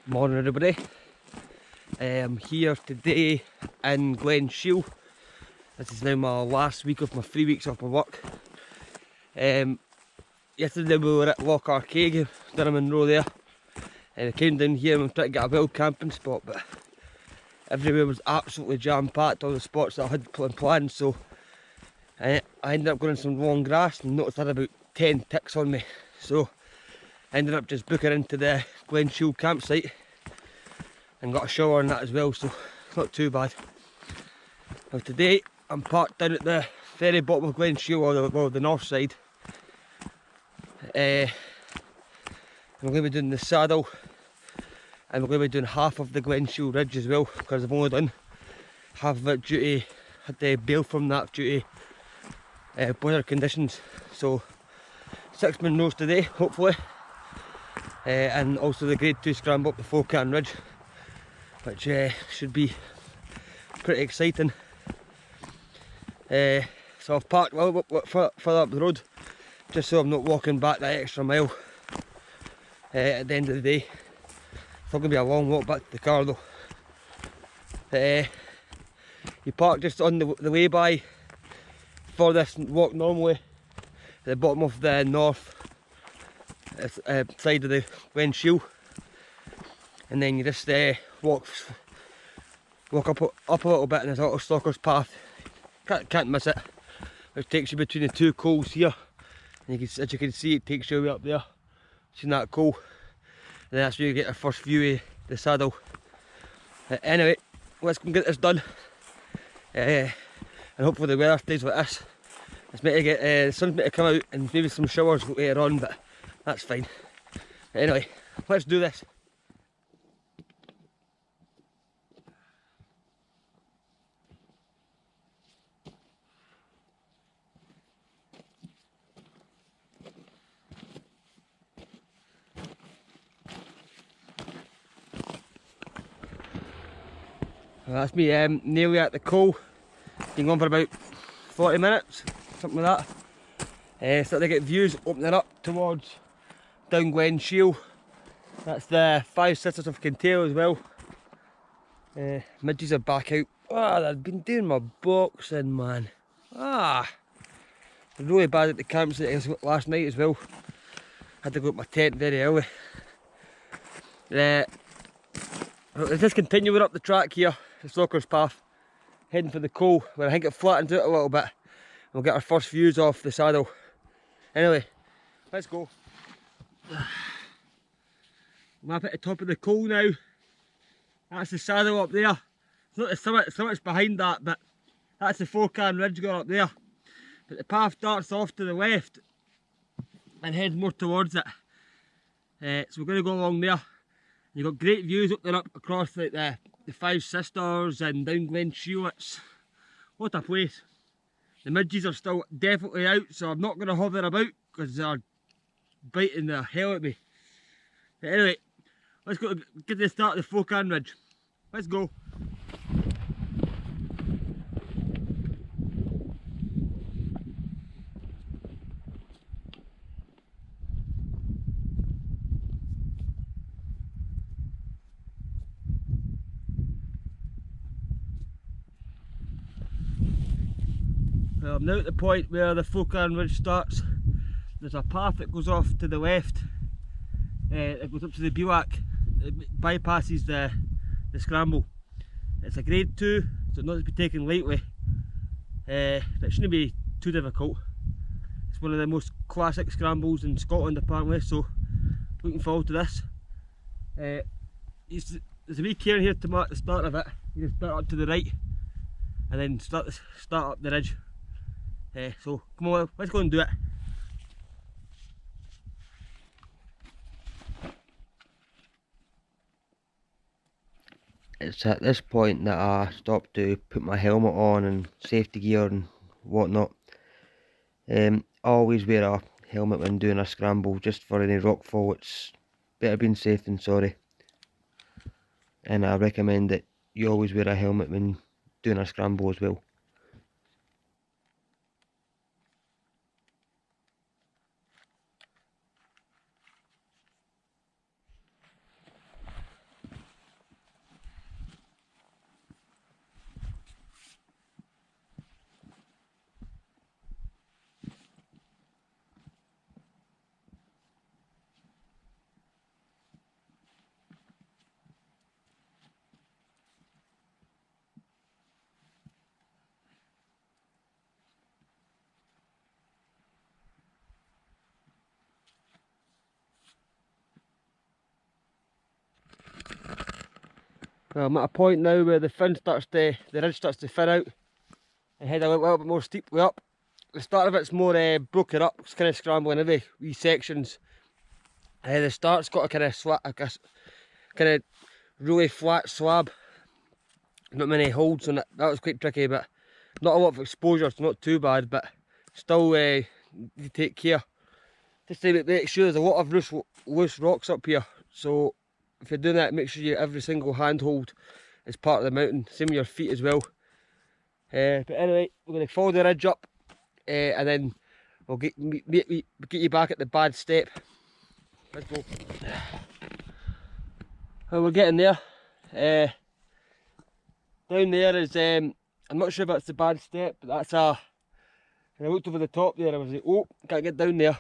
Morning everybody. I'm here today in Glen Shiel. This is now my last week of my 3 weeks off my work. Yesterday we were at Loch Arcade, Durham and Row there. And I came down here and we tried to get a wild camping spot, but everywhere was absolutely jam packed, all the spots that I had planned, so I ended up going in some long grass and noticed I had about 10 ticks on me. So I ended up just booking into the Glen Shiel campsite and got a shower and that as well, so not too bad. Now today I'm parked down at the very bottom of Glen Shiel, or the north side. I'm going to be doing the saddle, and we're going to be doing half of the Glen Shiel Ridge as well, because I've only done half of it due to, had to bail from that due to weather conditions. So 6 Monroes today, hopefully, and also the grade 2 scramble up the Forcan Ridge, which should be pretty exciting. So I've parked a little bit further up the road, just so I'm not walking back that extra mile at the end of the day. It's not going to be a long walk back to the car though. You park just on the lay-by for this walk normally at the bottom of the north side of the Glen Shiel, and then you just walk up a little bit, and there's a little stalker's path. Can't miss it, which takes you between the two coals here, and as you can see, it takes you way up there. Seen that coal, and that's where you get your first view of the saddle. Anyway, let's go and get this done, and hopefully the weather stays like this. It's meant to get the sun's meant to come out and maybe some showers later on, but that's fine. Anyway, let's do this. Well, that's me nearly at the coal. Been on for about 40 minutes, something like that. Starting to get views opening up towards down Glen Shiel. That's the 5 Sisters of Kintail as well. Midges are back out. Ah, they've been doing my boxing, man. Ah, really bad at the campsite last night as well. Had to go up my tent very early. Let's just continue up the track here, the Stalker's Path, heading for the coal, where I think it flattens out a little bit. We'll get our first views off the saddle. Anyway, let's go. I'm up at the top of the coal now. That's the saddle up there. It's not the summit's behind that, but that's the Forcan Ridge going up there. But the path starts off to the left and heads more towards it. So we're going to go along there. You've got great views up there, up across like the 5 Sisters and down Glen Shiel. It's what a place. The midges are still definitely out, so I'm not going to hover about because they're biting the hell at me. But anyway, let's go get to the start of the Forcan Ridge. Let's go. Well, I'm now at the point where the Forcan Ridge starts. There's a path that goes off to the left. It goes up to the bivouac. It bypasses the scramble. It's a grade 2, so not to be taken lightly. But it shouldn't be too difficult. It's one of the most classic scrambles in Scotland apparently, so looking forward to this. There's a wee cairn here to mark the start of it. You just start up to the right and then start up the ridge. So come on, let's go and do it. It's at this point that I stopped to put my helmet on and safety gear and whatnot. Always wear a helmet when doing a scramble, just for any rockfall. It's better being safe than sorry. And I recommend that you always wear a helmet when doing a scramble as well. I'm at a point now where the ridge starts to thin out and head a little bit more steeply up. The start of it's more broken up, it's kind of scrambling every wee sections. The start's got a kind of really flat slab, not many holds on it. That was quite tricky, but not a lot of exposure, it's not too bad, but still you take care. Just to make sure there's a lot of loose rocks up here, so if you're doing that, make sure every single handhold is part of the mountain, same with your feet as well. But anyway, we're going to follow the ridge up and then we'll get you back at the bad step. Let's go. Well, we're getting there. Down there is, I'm not sure if that's the bad step, but that's when I looked over the top there, I was like, oh, can't get down there.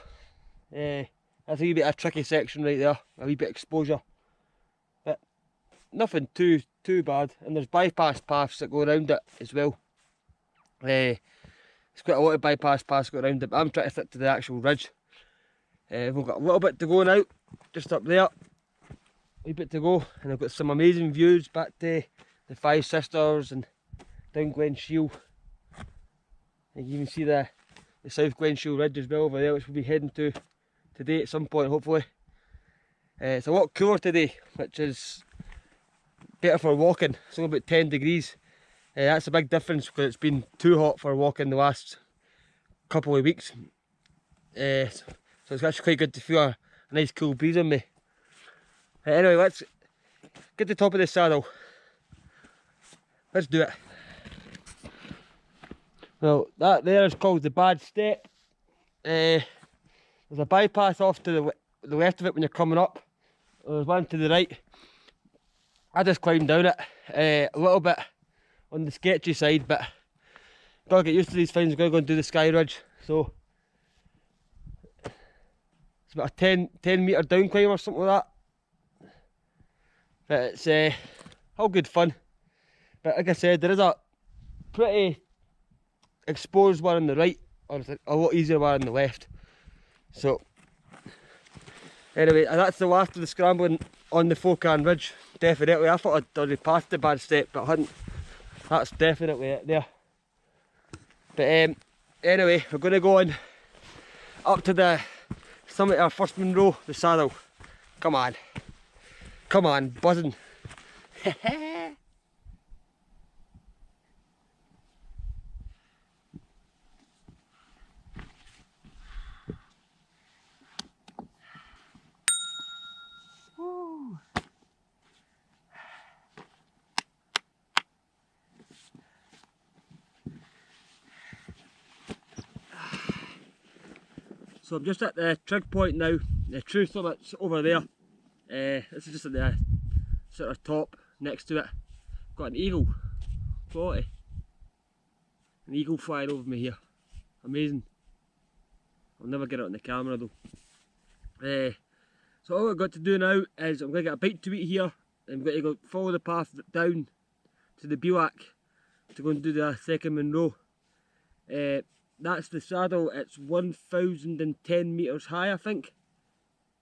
That's a wee bit of a tricky section right there, a wee bit of exposure. But nothing too bad, and there's bypass paths that go around it as well. It's quite a lot of bypass paths go around it, but I'm trying to stick to the actual ridge. We've got a little bit to go now, just up there. A wee bit to go, and I've got some amazing views back to the Five Sisters and down Glen Shiel. And you can see the South Glen Shiel Ridge as well over there, which we'll be heading to today at some point, hopefully. It's a lot cooler today, which is better for walking. It's only about 10 degrees. That's a big difference because it's been too hot for walking the last couple of weeks. So it's actually quite good to feel a nice cool breeze on me. Anyway, let's get to the top of the saddle. Let's do it. Well, that there is called the bad step. There's a bypass off to the left of it when you're coming up. There's one to the right. I just climbed down it a little bit on the sketchy side, but gotta get used to these things. Gotta go and do the Sky Ridge. So it's about a 10 metre down climb or something like that. But it's all good fun. But like I said, there is a pretty exposed one on the right, or it's a lot easier one on the left. So anyway, that's the last of the scrambling on the Forcan Ridge. Definitely. I thought I'd already passed the bad step, but I hadn't. That's definitely it there. But anyway, we're going to go on up to the summit of First Monroe, the saddle. Come on. Come on, buzzing. So I'm just at the trig point now. The true summit's over there. This is just at the sort of top next to it. Got an eagle. Quality. An eagle flying over me here. Amazing. I'll never get it on the camera though. So all I've got to do now is I'm going to get a bite to eat here. I'm going to go follow the path down to the bivouac to go and do the second Monroe. That's the saddle. It's 1,010 metres high, I think.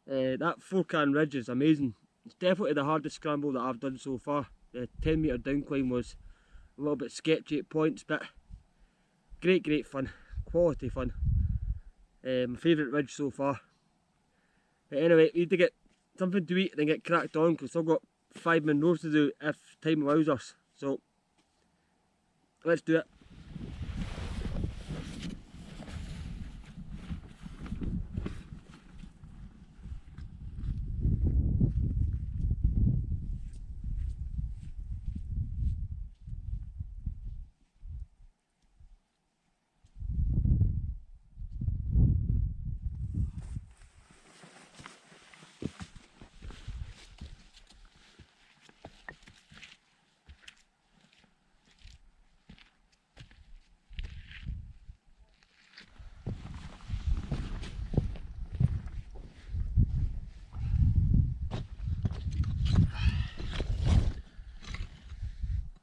That Forcan Ridge is amazing. It's definitely the hardest scramble that I've done so far. The 10 metre down climb was a little bit sketchy at points, but great fun, quality fun. My favourite ridge so far. But anyway, we need to get something to eat and then get cracked on because I've got 5 Monroes to do if time allows us. So let's do it.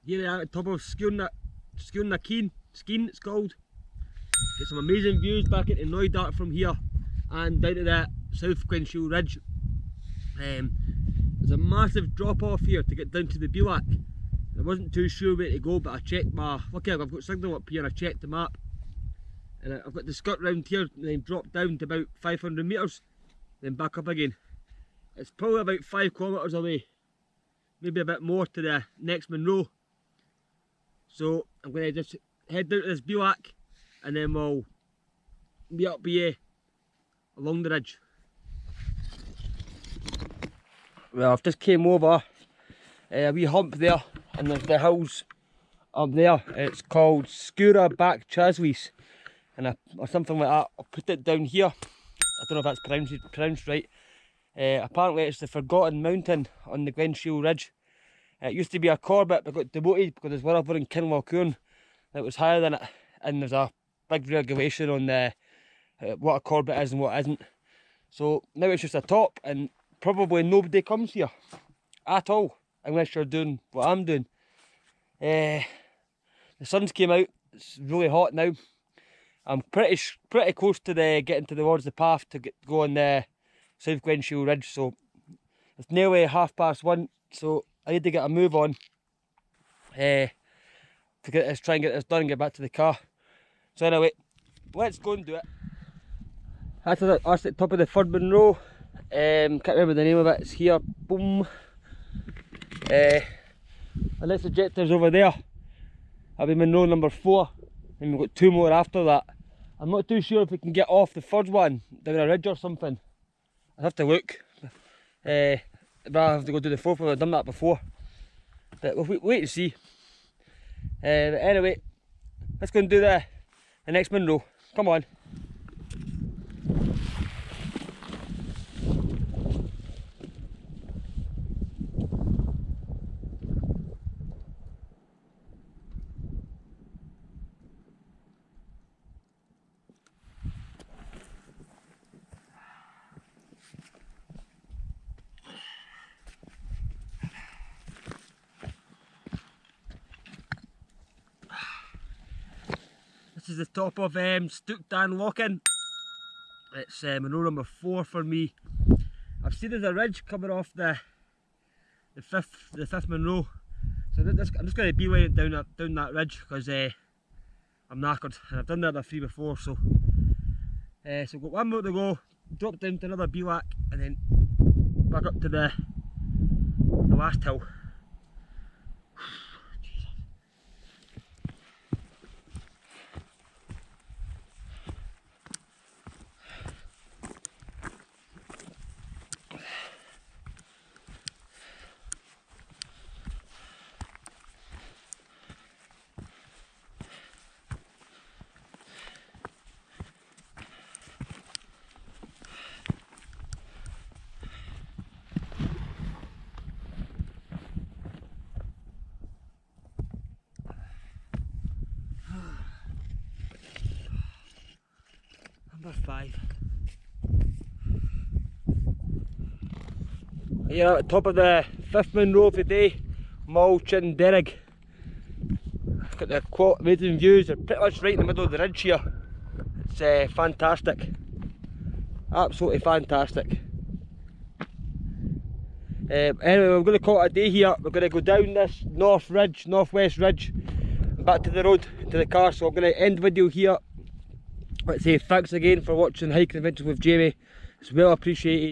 Here we are at the top of Skirna Keen it's called. Get some amazing views back into Neudark from here and down to the South Glen Shiel Ridge. there's a massive drop off here to get down to the bivouac. I wasn't too sure where to go, but I checked lucky I've got signal up here and I checked the map. And I've got the skirt round here and then drop down to about 500 metres, then back up again. It's probably about 5 kilometres away, maybe a bit more to the next Monroe. So I'm going to just head down to this bivouac and then we'll meet up with you along the ridge. Well, I've just came over a wee hump there and there's the hills up there. It's called Skura Back Chaswees or something like that. I'll put it down here. I don't know if that's pronounced right. Apparently it's the Forgotten Mountain on the Glen Shiel Ridge. It used to be a Corbett but got demoted because there's one over in Kinlochune that was higher than it, and there's a big regulation on what a Corbett is and what isn't. So now it's just a top and probably nobody comes here at all unless you're doing what I'm doing. The sun's came out, it's really hot now. I'm pretty close to getting towards the path to go on the South Glen Shiel Ridge, so it's nearly 1:30, so I need to get a move on to try and get this done and get back to the car. So anyway, let's go and do it. That's at the top of the 3rd Monroe. Can't remember the name of it. It's here. Boom. The next objective's over there. That'll be Monroe number 4, and we've got 2 more after that. I'm not too sure if we can get off the 3rd one down a ridge or something. I'd have to look. I'd rather have to go do the 4th one. I've done that before, but we'll wait and see. But anyway, let's go and do the next Monroe. Come on. This is the top of Stookdan Lock-in. It's Monroe number 4 for me. I've seen there's a ridge coming off the fifth Monroe, so I'm just going to beeline it down that ridge because I'm knackered and I've done the other 3 before. So we've got 1 more to go. Drop down to another bivouac and then back up to the last hill. Number 5. Here at the top of the 5th Monroe of the day, Mull Chin Derrig. Got the amazing views, they're pretty much right in the middle of the ridge here. It's fantastic, absolutely fantastic. Anyway, we're going to call it a day here. We're going to go down this northwest ridge, and back to the road, to the car. So I'm going to end the video here. Let's say thanks again for watching Hiking Adventures with Jamie. It's well appreciated.